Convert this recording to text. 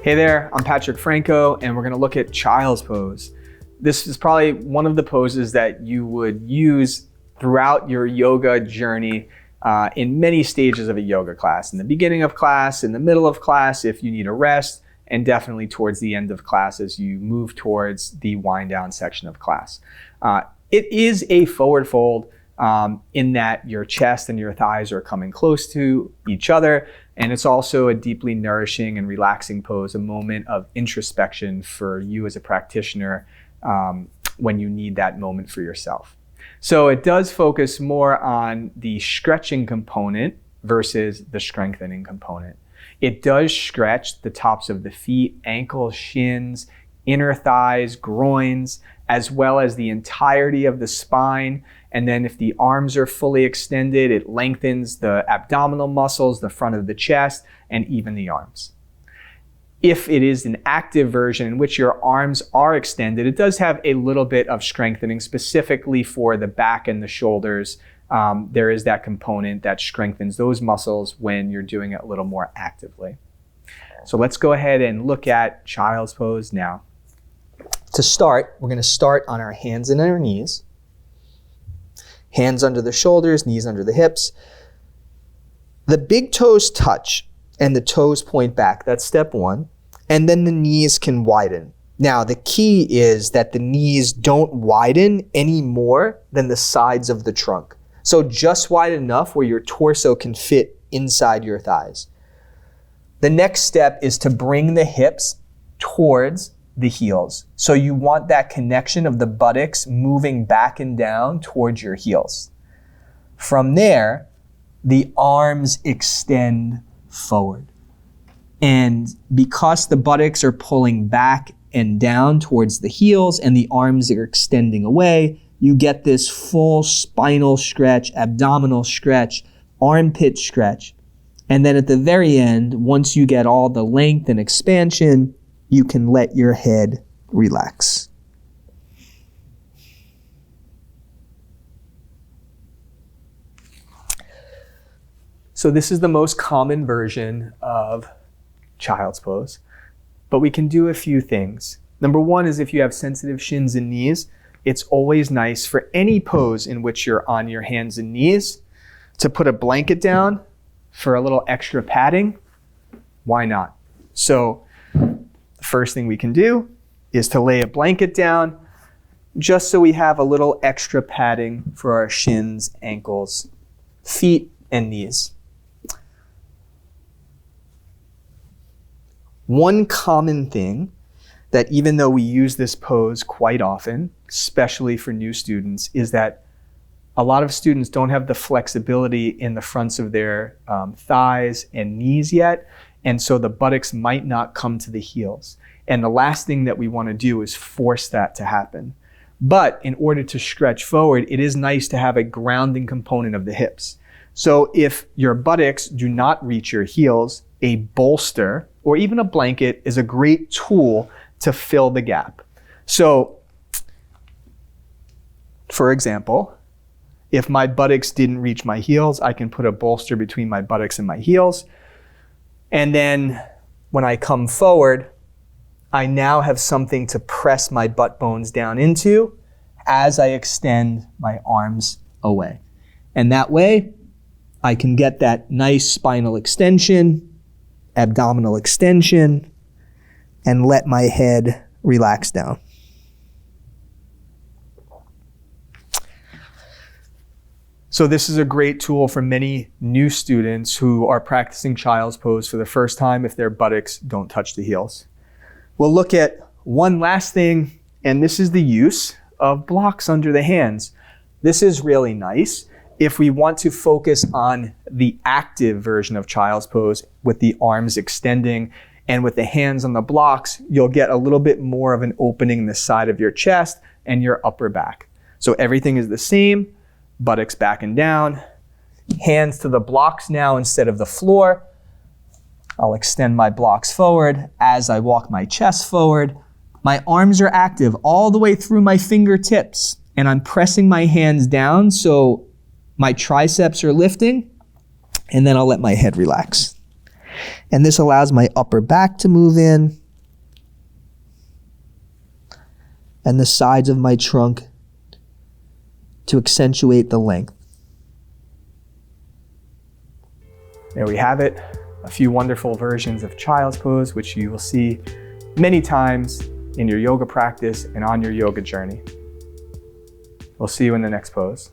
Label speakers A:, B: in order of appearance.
A: Hey there, I'm Patrick Franco, and we're gonna look at child's pose. This is probably one of the poses that you would use throughout your yoga journey in many stages of a yoga class. In the beginning of class, in the middle of class, if you need a rest, and definitely towards the end of class as you move towards the wind down section of class. It is a forward fold in that your chest and your thighs are coming close to each other. And it's also a deeply nourishing and relaxing pose, a moment of introspection for you as a practitioner when you need that moment for yourself. So it does focus more on the stretching component versus the strengthening component. It does stretch the tops of the feet, ankles, shins, inner thighs, groins, as well as the entirety of the spine. And then if the arms are fully extended, it lengthens the abdominal muscles, the front of the chest, and even the arms. If it is an active version in which your arms are extended, it does have a little bit of strengthening specifically for the back and the shoulders. There is that component that strengthens those muscles when you're doing it a little more actively. So let's go ahead and look at child's pose now. To start, we're going to start on our hands and our knees. Hands under the shoulders, knees under the hips. The big toes touch and the toes point back. That's step one. And then the knees can widen. Now, the key is that the knees don't widen any more than the sides of the trunk. So just wide enough where your torso can fit inside your thighs. The next step is to bring the hips towards the heels. So you want that connection of the buttocks moving back and down towards your heels. From there, the arms extend forward. And because the buttocks are pulling back and down towards the heels and the arms are extending away, you get this full spinal stretch, abdominal stretch, armpit stretch. And then at the very end, once you get all the length and expansion, you can let your head relax. So this is the most common version of child's pose, but we can do a few things. Number one is if you have sensitive shins and knees, it's always nice for any pose in which you're on your hands and knees to put a blanket down for a little extra padding. Why not? So the first thing we can do is to lay a blanket down just so we have a little extra padding for our shins, ankles, feet, and knees. One common thing that even though we use this pose quite often, especially for new students, is that a lot of students don't have the flexibility in the fronts of their thighs and knees yet. And so the buttocks might not come to the heels. And the last thing that we want to do is force that to happen. But in order to stretch forward, it is nice to have a grounding component of the hips. So if your buttocks do not reach your heels, a bolster or even a blanket is a great tool to fill the gap. So, for example, if my buttocks didn't reach my heels, I can put a bolster between my buttocks and my heels. And then when I come forward, I now have something to press my butt bones down into as I extend my arms away. And that way, I can get that nice spinal extension, abdominal extension, and let my head relax down. So this is a great tool for many new students who are practicing child's pose for the first time if their buttocks don't touch the heels. We'll look at one last thing, and this is the use of blocks under the hands. This is really nice if we want to focus on the active version of child's pose with the arms extending and with the hands on the blocks. You'll get a little bit more of an opening in the side of your chest and your upper back. So everything is the same. Buttocks back and down, hands to the blocks now instead of the floor. I'll extend my blocks forward as I walk my chest forward. My arms are active all the way through my fingertips, and I'm pressing my hands down so my triceps are lifting, and then I'll let my head relax.
B: And this allows my upper back to move in and the sides of my trunk to accentuate the length.
A: There we have it, a few wonderful versions of child's pose, which you will see many times in your yoga practice and on your yoga journey. We'll see you in the next pose.